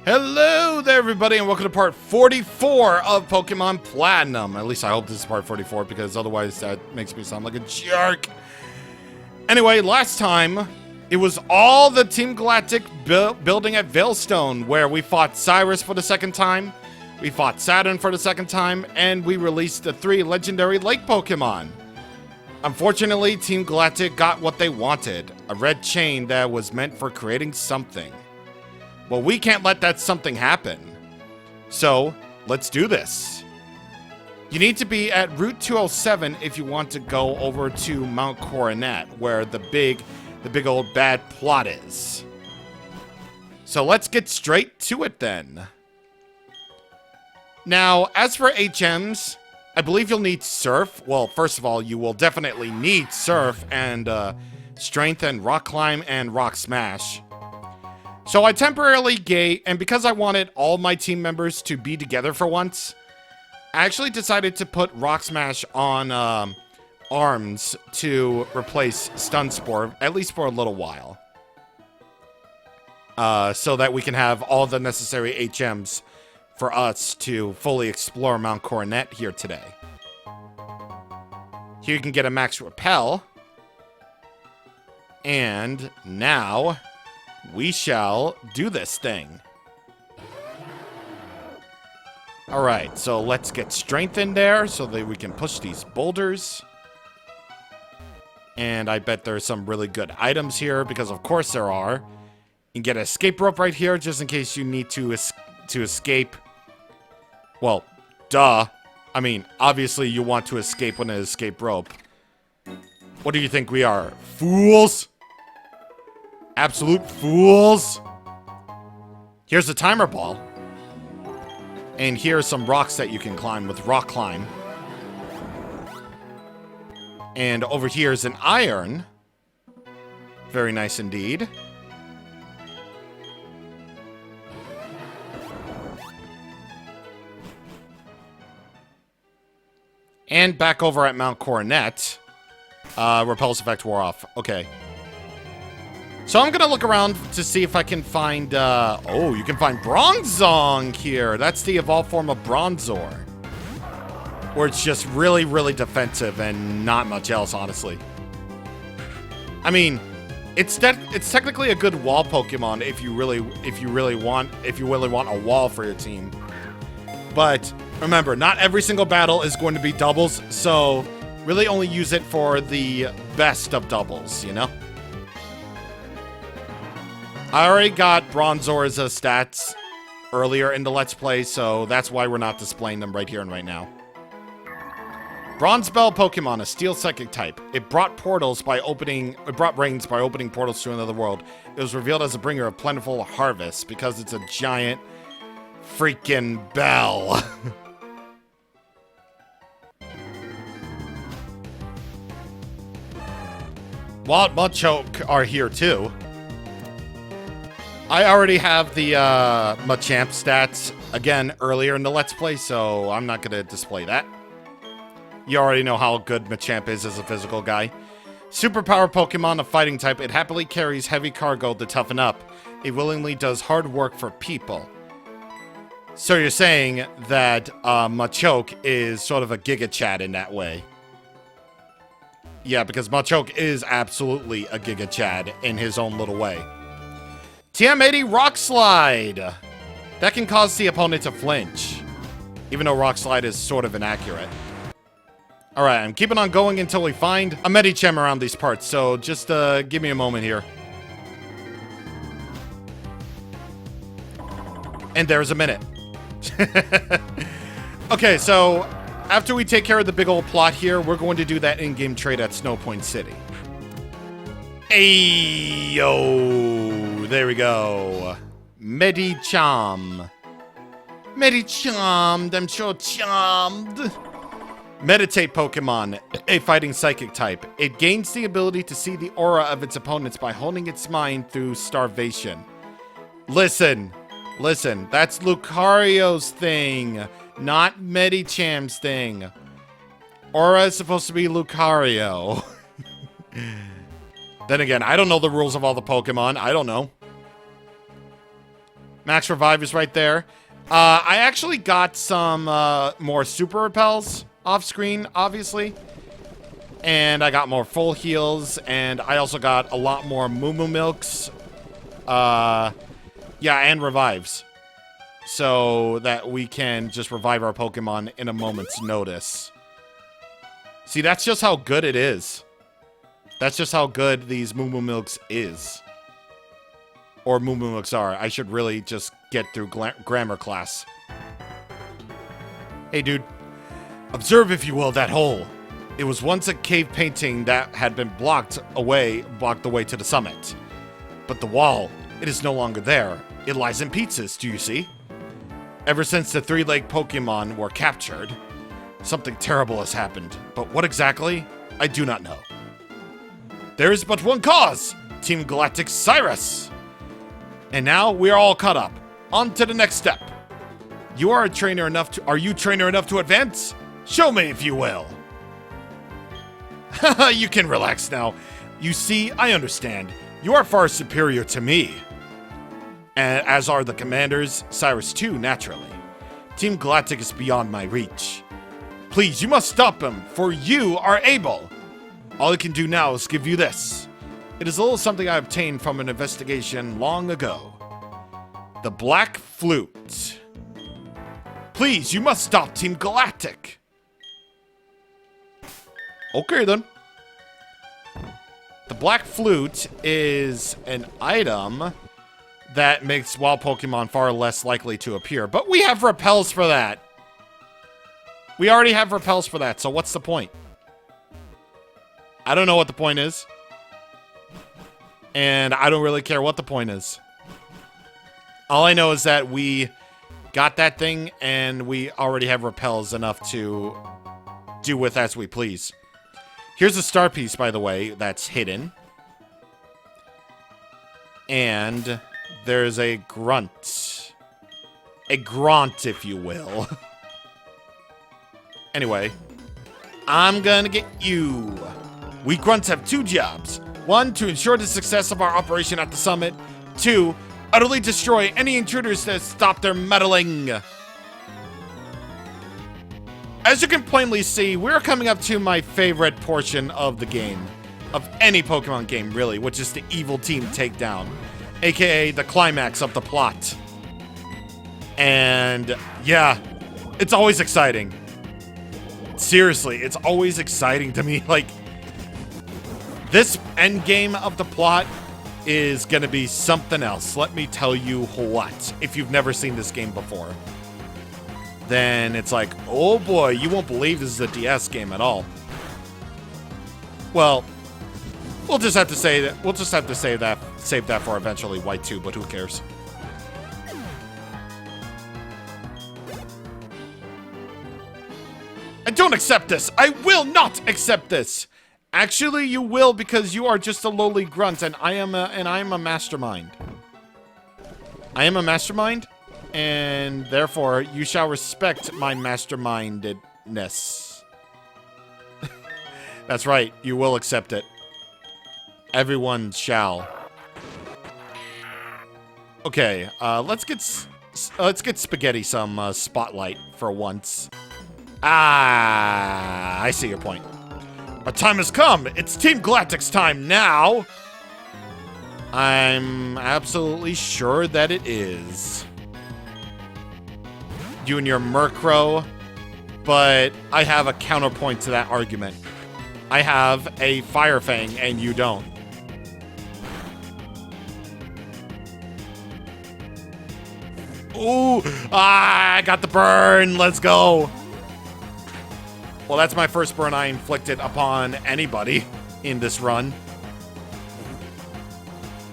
Hello there, everybody, and welcome to part 44 of Pokemon Platinum. At least I hope this is part 44, because otherwise that makes me sound like a jerk. Anyway, last time, it was all the Team Galactic building at Veilstone, where we fought Cyrus for the second time, we fought Saturn for the second time, and we released the 3 legendary lake Pokemon. Unfortunately, Team Galactic got what they wanted, a red chain that was meant for creating something. Well, we can't let that something happen. So, let's do this. You need to be at Route 207 if you want to go over to Mount Coronet, where the big old bad plot is. So let's get straight to it then. Now, as for HMs, I believe you'll need Surf. Well, first of all, you will definitely need Surf and Strength and Rock Climb and Rock Smash. So I temporarily gave, and because I wanted all my team members to be together for once, I actually decided to put Rock Smash on Arms to replace Stun Spore, at least for a little while. So that we can have all the necessary HMs for us to fully explore Mount Coronet here today. Here you can get a Max Repel. And now we shall do this thing. Alright, so let's get strength in there so that we can push these boulders. And I bet there's some really good items here, because of course there are. You can get an escape rope right here, just in case you need to escape. Well, duh. I mean, obviously you want to escape with an escape rope. What do you think we are? Fools? Absolute fools. Here's a timer ball. And here are some rocks that you can climb with Rock Climb. And over here is an iron. Very nice indeed. And back over at Mount Coronet. Repulse effect wore off. Okay. So I'm gonna look around to see if I can find, oh, you can find Bronzong here. That's the evolved form of Bronzor. Where it's just really, really defensive and not much else, honestly. I mean, it's technically a good wall Pokemon if you really want a wall for your team. But remember, not every single battle is going to be doubles, so really only use it for the best of doubles, you know? I already got Bronzor's stats earlier in the Let's Play, so that's why we're not displaying them right here and right now. Bronze Bell Pokemon, a Steel Psychic type. It brought rains by opening portals to another world. It was revealed as a bringer of plentiful harvest because it's a giant freaking bell. Wild Machoke are here too. I already have the Machamp stats, again, earlier in the Let's Play, so I'm not going to display that. You already know how good Machamp is as a physical guy. Superpower Pokemon, a fighting type, it happily carries heavy cargo to toughen up. It willingly does hard work for people. So you're saying that Machoke is sort of a Giga Chad in that way. Yeah, because Machoke is absolutely a Giga Chad in his own little way. TM80 Rock Slide! That can cause the opponent to flinch, even though Rock Slide is sort of inaccurate. Alright, I'm keeping on going until we find a Medicham around these parts, so just give me a moment here. And there's a minute. Okay, so after we take care of the big old plot here, we're going to do that in-game trade at Snow Point City. Ayo! There we go. Medicham. Medicham, I'm so charmed. Meditate Pokemon, a fighting psychic type. It gains the ability to see the aura of its opponents by holding its mind through starvation. Listen, that's Lucario's thing, not Medicham's thing. Aura is supposed to be Lucario. Then again, I don't know the rules of all the Pokemon. I don't know. Max Revive is right there. I actually got some more super repels off screen, obviously. And I got more full heals, and I also got a lot more Moo Moo Milks. Yeah, and revives. So that we can just revive our Pokemon in a moment's notice. See, that's just how good it is. That's just how good these Moo Moo Milks is. Or Moo Moo Milks are. I should really just get through grammar class. Hey, dude. Observe, if you will, that hole. It was once a cave painting that had been blocked the way to the summit. But the wall, it is no longer there. It lies in pieces, do you see? Ever since the three-legged Pokemon were captured, something terrible has happened. But what exactly? I do not know. There is but one cause! Team Galactic Cyrus! And now we are all caught up. On to the next step. Are you trainer enough to advance? Show me, if you will. You can relax now. You see, I understand. You are far superior to me. And as are the commanders, Cyrus too, naturally. Team Galactic is beyond my reach. Please, you must stop him, for you are able. All I can do now is give you this. It is a little something I obtained from an investigation long ago. The Black Flute. Please, you must stop Team Galactic. Okay, then. The Black Flute is an item that makes wild Pokemon far less likely to appear. But we have repels for that. We already have repels for that, so what's the point? I don't know what the point is. And I don't really care what the point is. All I know is that we got that thing, and we already have repels enough to do with as we please. Here's a star piece, by the way, that's hidden. And there's a grunt. A grunt, if you will. Anyway, I'm gonna get you. We grunts have two jobs. One, to ensure the success of our operation at the summit. Two, utterly destroy any intruders that stop their meddling. As you can plainly see, we're coming up to my favorite portion of the game. Of any Pokemon game, really, which is the evil team takedown. AKA the climax of the plot. And, yeah, it's always exciting. Seriously, it's always exciting to me. Like, this endgame of the plot is gonna be something else. Let me tell you what. If you've never seen this game before, then it's like, oh boy, you won't believe this is a DS game at all. Well, we'll just have to say that. We'll just have to save that for eventually White 2, but who cares? I don't accept this. I will not accept this. Actually, you will, because you are just a lowly grunt, and I am a mastermind. I am a mastermind, and therefore you shall respect my mastermindedness. That's right. You will accept it. Everyone shall. Okay, let's get Spaghetti some spotlight for once. Ah, I see your point. Our time has come. It's Team Galactic's time now. I'm absolutely sure that it is. You and your Murkrow, but I have a counterpoint to that argument. I have a Fire Fang, and you don't. Ooh, I got the burn. Let's go. Well, that's my first burn I inflicted upon anybody in this run.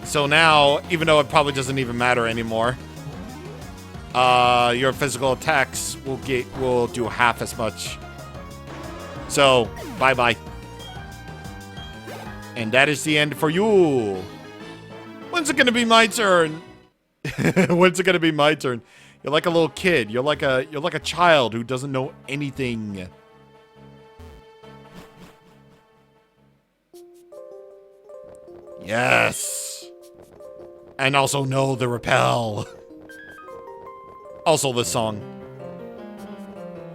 So now, even though it probably doesn't even matter anymore, your physical attacks will do half as much. So, bye-bye. And that is the end for you. When's it gonna be my turn? When's it gonna be my turn? You're like a little kid. You're like a child who doesn't know anything. Yes. And also know the repel. Also, this song.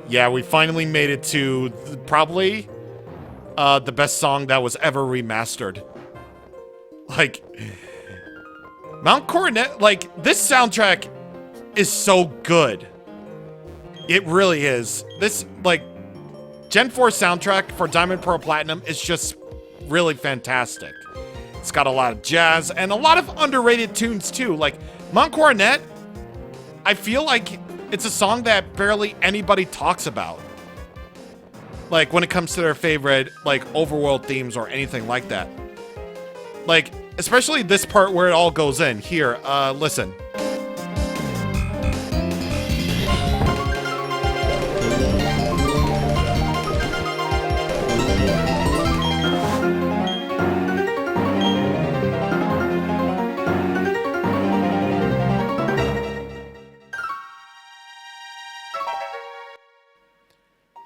Yeah, we finally made it to probably the best song that was ever remastered. Like, Mount Coronet, like, this soundtrack is so good. It really is. This, like, Gen 4 soundtrack for Diamond Pearl Platinum is just really fantastic. It's got a lot of jazz and a lot of underrated tunes, too. Like, Mount Coronet, I feel like it's a song that barely anybody talks about. Like, when it comes to their favorite, like, overworld themes or anything like that. Like, especially this part where it all goes in. Here, listen.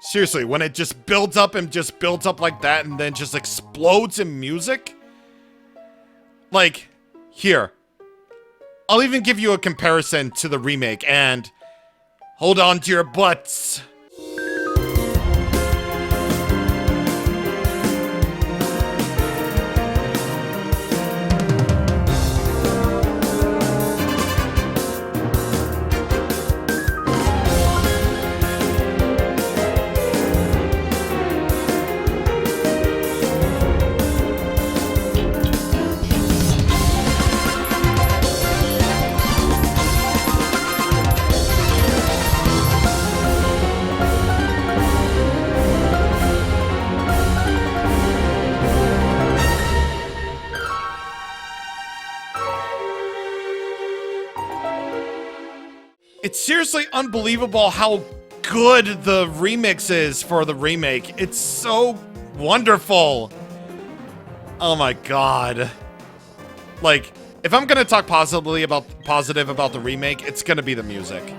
Seriously, when it just builds up and just builds up like that and then just explodes in music. Like, here. I'll even give you a comparison to the remake and hold on to your butts. It's seriously unbelievable how good the remix is for the remake. It's so wonderful. Oh my god. Like, if I'm gonna talk positive about the remake, it's gonna be the music.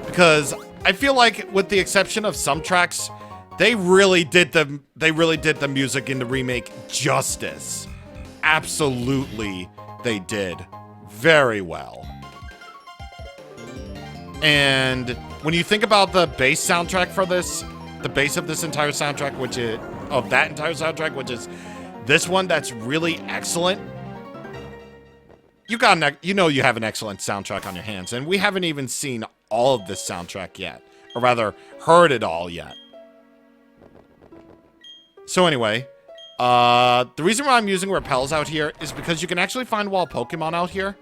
Because I feel like, with the exception of some tracks, they really did the music in the remake justice. Absolutely, they did very well. And when you think about the bass soundtrack for this, the bass of this entire soundtrack, which is this one that's really excellent, you know you have an excellent soundtrack on your hands, and we haven't even seen all of this soundtrack yet, or rather, heard it all yet. So anyway, the reason why I'm using repels out here is because you can actually find wild Pokemon out here.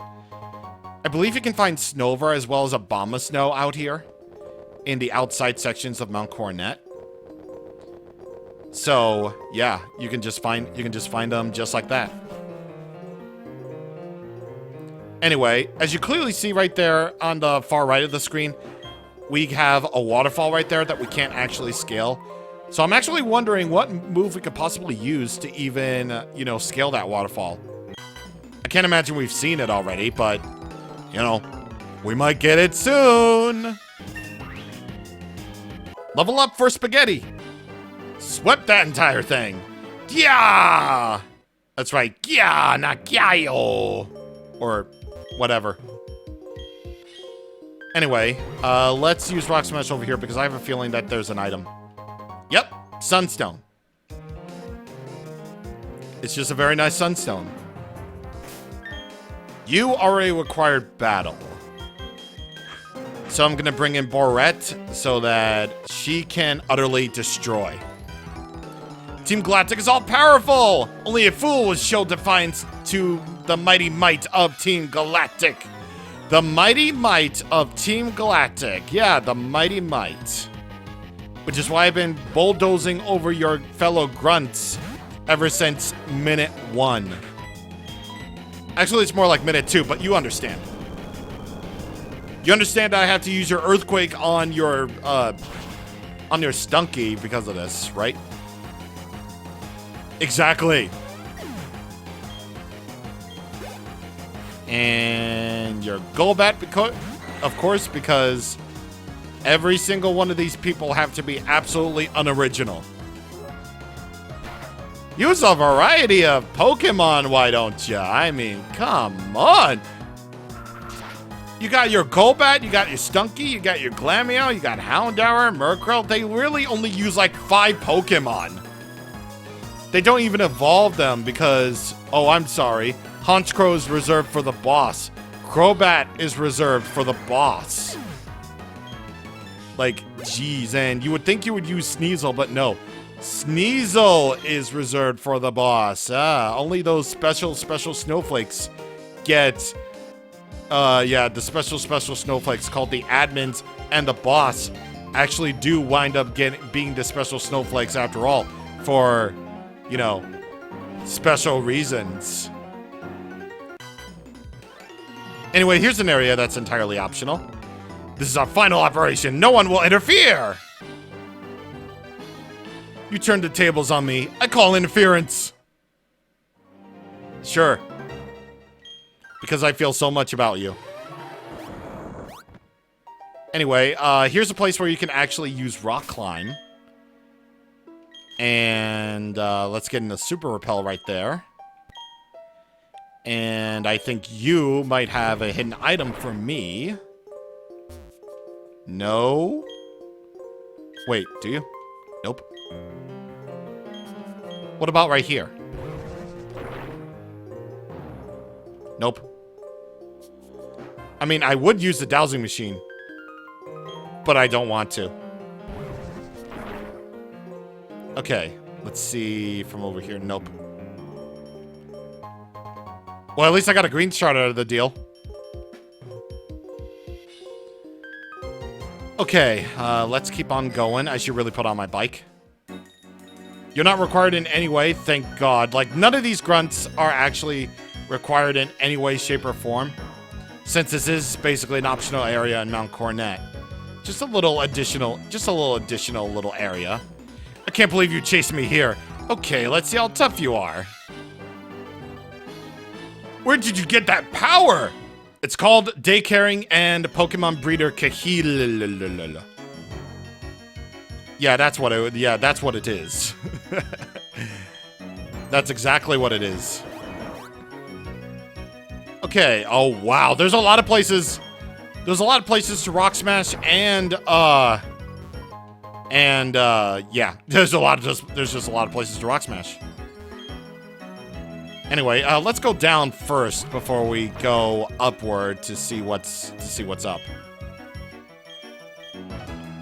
I believe you can find Snover as well as Abomasnow out here in the outside sections of Mount Coronet. So, yeah, you can just find them just like that. Anyway, as you clearly see right there on the far right of the screen, we have a waterfall right there that we can't actually scale. So I'm actually wondering what move we could possibly use to even, scale that waterfall. I can't imagine we've seen it already, but we might get it soon. Level up for spaghetti. Swept that entire thing. Yeah. That's right. Yeah, not Gyayo. Or whatever. Anyway, let's use Rock Smash over here because I have a feeling that there's an item. Yep, Sunstone. It's just a very nice Sunstone. You already required battle. So I'm going to bring in Borette so that she can utterly destroy. Team Galactic is all-powerful! Only a fool would show defiance to the mighty might of Team Galactic. The mighty might of Team Galactic. Yeah, the mighty might. Which is why I've been bulldozing over your fellow grunts ever since minute 1. Actually, it's more like minute 2, but you understand. You understand I have to use your Earthquake on your Stunky because of this, right? Exactly. And your Golbat, of course, because every single one of these people have to be absolutely unoriginal. Use a variety of Pokemon, why don't ya? I mean, come on. You got your Golbat, you got your Stunky, you got your Glameow, you got Houndour, Murkrow. They really only use like 5 Pokemon. They don't even evolve them because, oh, I'm sorry. Honchkrow is reserved for the boss. Crobat is reserved for the boss. Like, geez, and you would think you would use Sneasel, but no. Sneasel is reserved for the boss. Only those special snowflakes get, yeah, the special snowflakes called the admins and the boss actually do wind up being the special snowflakes after all for, you know, special reasons. Anyway, here's an area that's entirely optional. This is our final operation. No one will interfere. You turned the tables on me. I call interference. Sure. Because I feel so much about you. Anyway, here's a place where you can actually use Rock Climb. And let's get in the Super Repel right there. And I think you might have a hidden item for me. No? Wait, do you? Nope. What about right here? Nope. I mean, I would use the dowsing machine, but I don't want to. Okay, let's see from over here. Nope. Well, at least I got a green shard out of the deal. Okay, let's keep on going. I should really put on my bike. You're not required in any way, thank God. Like, none of these grunts are actually required in any way, shape, or form. Since this is basically an optional area in Mount Coronet. Just a little additional little area. I can't believe you chased me here. Okay, let's see how tough you are. Where did you get that power? It's called Daycaring and Pokemon Breeder Kahil. Yeah, that's what it is. That's exactly what it is. Okay, oh wow, there's a lot of places. There's a lot of places to Rock Smash and yeah, there's just a lot of places to Rock Smash. Anyway, let's go down first before we go upward to see what's up.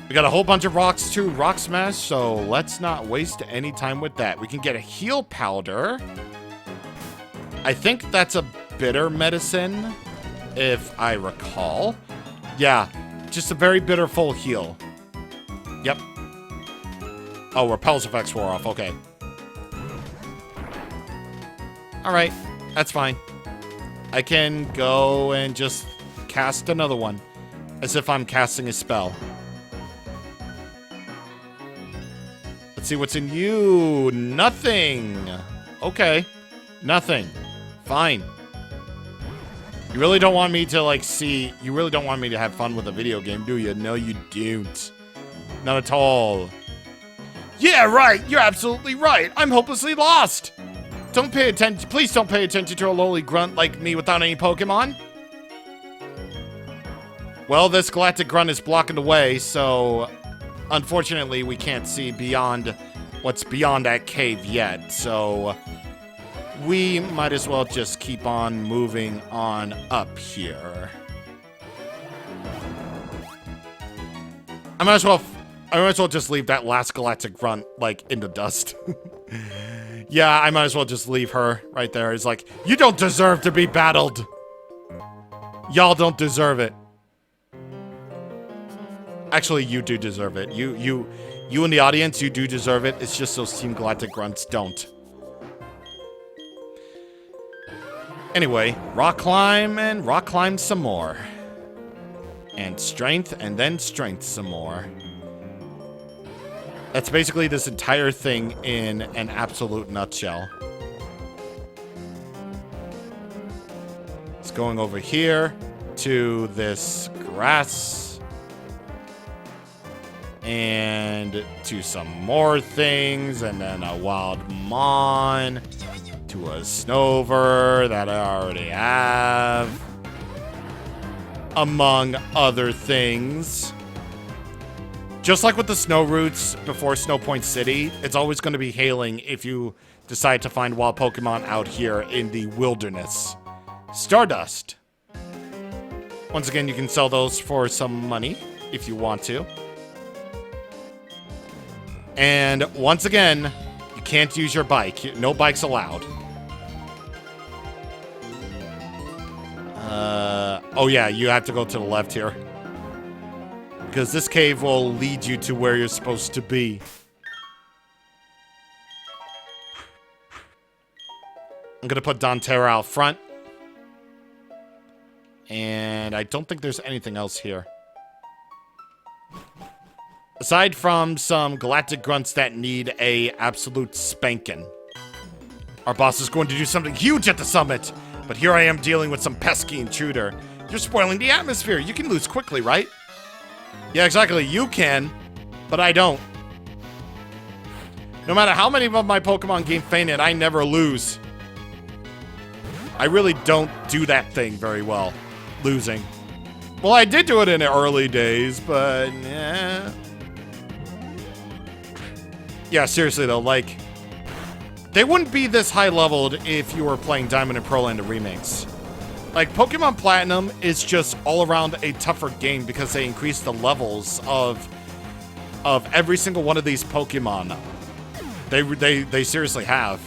We got a whole bunch of rocks to Rock Smash, so let's not waste any time with that. We can get a heal powder. I think that's a bitter medicine, if I recall. Yeah, just a very bitter full heal. Yep. Oh, Repel's effects wore off. Okay. Alright, that's fine. I can go and just cast another one. As if I'm casting a spell. Let's see what's in you. Nothing. Okay. Nothing. Fine. You really don't want me to, like, see... You really don't want me to have fun with a video game, do you? No, you don't. Not at all. Yeah, right! You're absolutely right! I'm hopelessly lost! Don't pay attention. Please don't pay attention to a lowly grunt like me without any Pokemon. Well, this galactic grunt is blocking the way, so unfortunately we can't see beyond what's beyond that cave yet. So we might as well just keep on moving on up here. I might as well just leave that last galactic grunt like in the dust. Yeah, I might as well just leave her right there. It's like, you don't deserve to be battled. Y'all don't deserve it. Actually, you do deserve it. You in the audience, you do deserve it. It's just those Team Galactic grunts don't. Anyway, rock climb and rock climb some more. And strength and then strength some more. That's basically this entire thing in an absolute nutshell. It's going over here to this grass. And to some more things. And then a wild mon. To a Snover that I already have. among other things. Just like with the snow routes before Snow Point City, it's always going to be hailing if you decide to find wild Pokemon out here in the wilderness. Stardust. Once again, you can sell those for some money if you want to. And once again, you can't use your bike. No bikes allowed. Oh yeah, you have to go to the left here. Because this cave will lead you to where you're supposed to be. I'm gonna put Donterra out front. And I don't think there's anything else here. Aside from some galactic grunts that need a absolute spanking. Our boss is going to do something huge at the summit. But here I am dealing with some pesky intruder. You're spoiling the atmosphere. You can lose quickly, right? Yeah, exactly. You can, but I don't. No matter how many of my Pokemon game fainted, I never lose. I really don't do that thing very well. Losing. Well, I did do it in the early days, but yeah. Yeah, seriously though, like, they wouldn't be this high leveled if you were playing Diamond and Pearl and the remakes. Like, Pokemon Platinum is just all around a tougher game because they increased the levels of every single one of these Pokemon. They seriously have.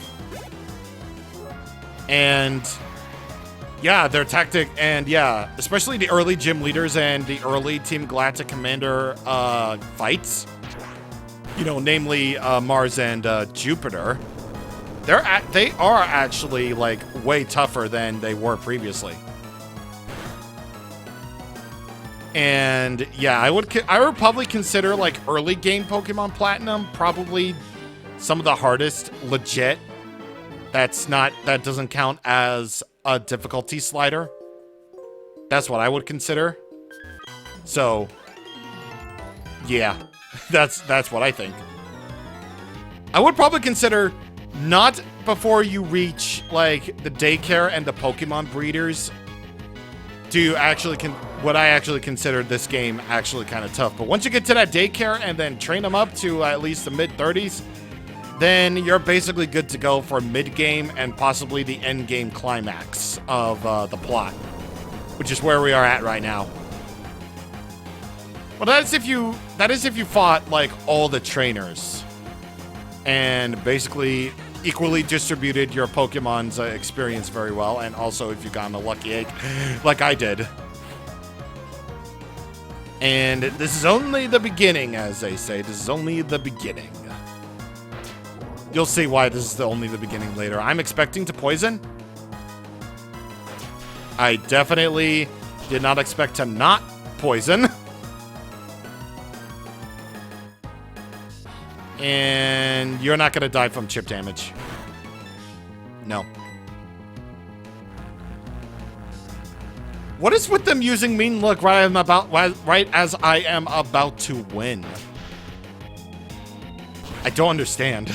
And yeah, their tactic, and yeah, especially the early gym leaders and the early Team Galactic Commander fights. You know, namely Mars and Jupiter. They are actually, like, way tougher than they were previously. And yeah, I would probably consider, like, early game Pokemon Platinum probably some of the hardest legit. That doesn't count as a difficulty slider. That's what I would consider. So yeah, that's what I think. I would probably consider not before you reach, like, the daycare and the Pokemon breeders do actually what I actually consider this game actually kind of tough. But once you get to that daycare and then train them up to at least the mid-30s, then you're basically good to go for mid-game and possibly the end-game climax of the plot, which is where we are at right now. Well, that is if you fought, like, all the trainers and basically equally distributed your Pokemon's experience very well, and also if you got a lucky egg, like I did. And this is only the beginning, as they say. This is only the beginning. You'll see why this is only the beginning later. I'm expecting to poison. I definitely did not expect to not poison. And you're not gonna die from chip damage. No. What is with them using mean look right as I am about to win? I don't understand.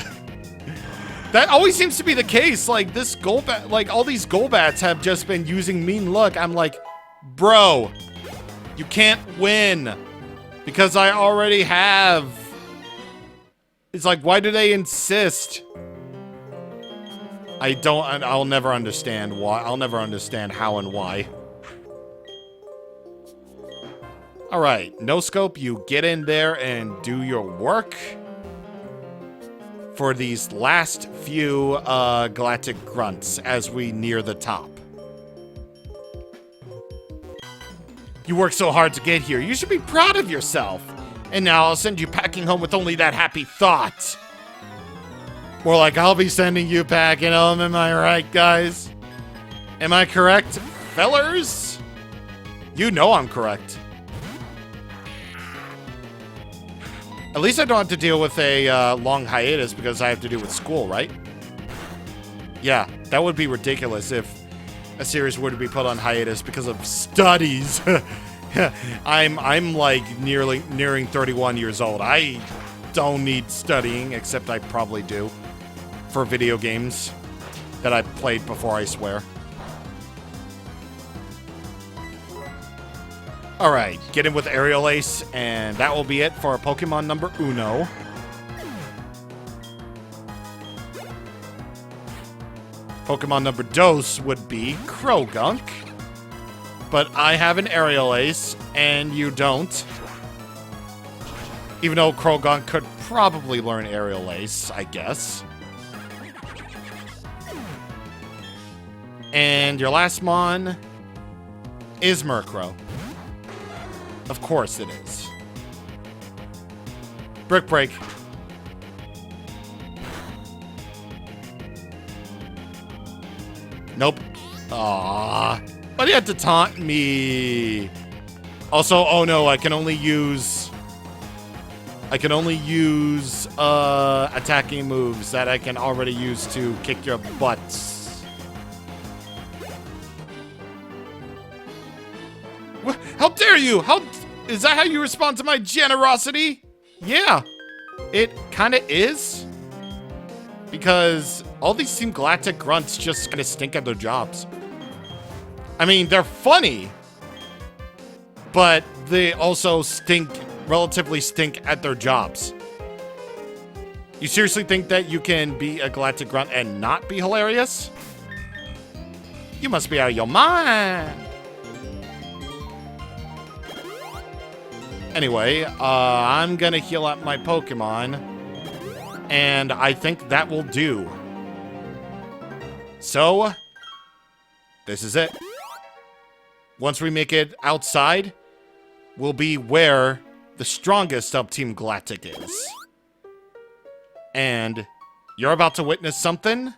That always seems to be the case. Like, this Golbat, like, all these Golbats have just been using mean look. I'm like, bro, you can't win because I already have. It's like, why do they insist? I'll never understand why. I'll never understand how and why. All right, no scope, you get in there and do your work for these last few galactic grunts as we near the top. You worked so hard to get here. You should be proud of yourself. And now I'll send you packing home with only that happy thought. More like, I'll be sending you packing home. Am I right, guys? Am I correct, fellers? You know I'm correct. At least I don't have to deal with a long hiatus because I have to do with school, right? Yeah, that would be ridiculous if a series were to be put on hiatus because of studies. I'm like nearing 31 years old. I don't need studying, except I probably do, for video games that I played before, I swear. Alright, get in with Aerial Ace, and that will be it for our Pokemon number uno. Pokemon number dos would be Krogunk. But I have an Aerial Ace, and you don't. Even though Krogunk could probably learn Aerial Ace, I guess. And your last mon is Murkrow. Of course it is. Brick Break. Nope. Aww. But he had to taunt me. Also, oh no, I can only use attacking moves that I can already use to kick your butts. What? How dare you? Is that how you respond to my generosity? Yeah, it kind of is. Because all these Team Galactic grunts just kind of stink at their jobs. I mean, they're funny, but they also relatively stink at their jobs. You seriously think that you can be a Galactic Grunt and not be hilarious? You must be out of your mind. Anyway, I'm gonna heal up my Pokemon, and I think that will do. So, this is it. Once we make it outside, will be where the strongest of Team Galactic is. And you're about to witness something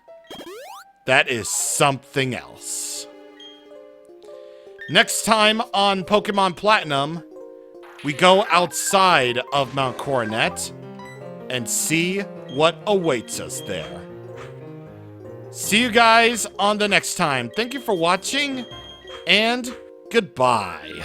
that is something else. Next time on Pokemon Platinum, we go outside of Mount Coronet and see what awaits us there. See you guys on the next time. Thank you for watching, and goodbye.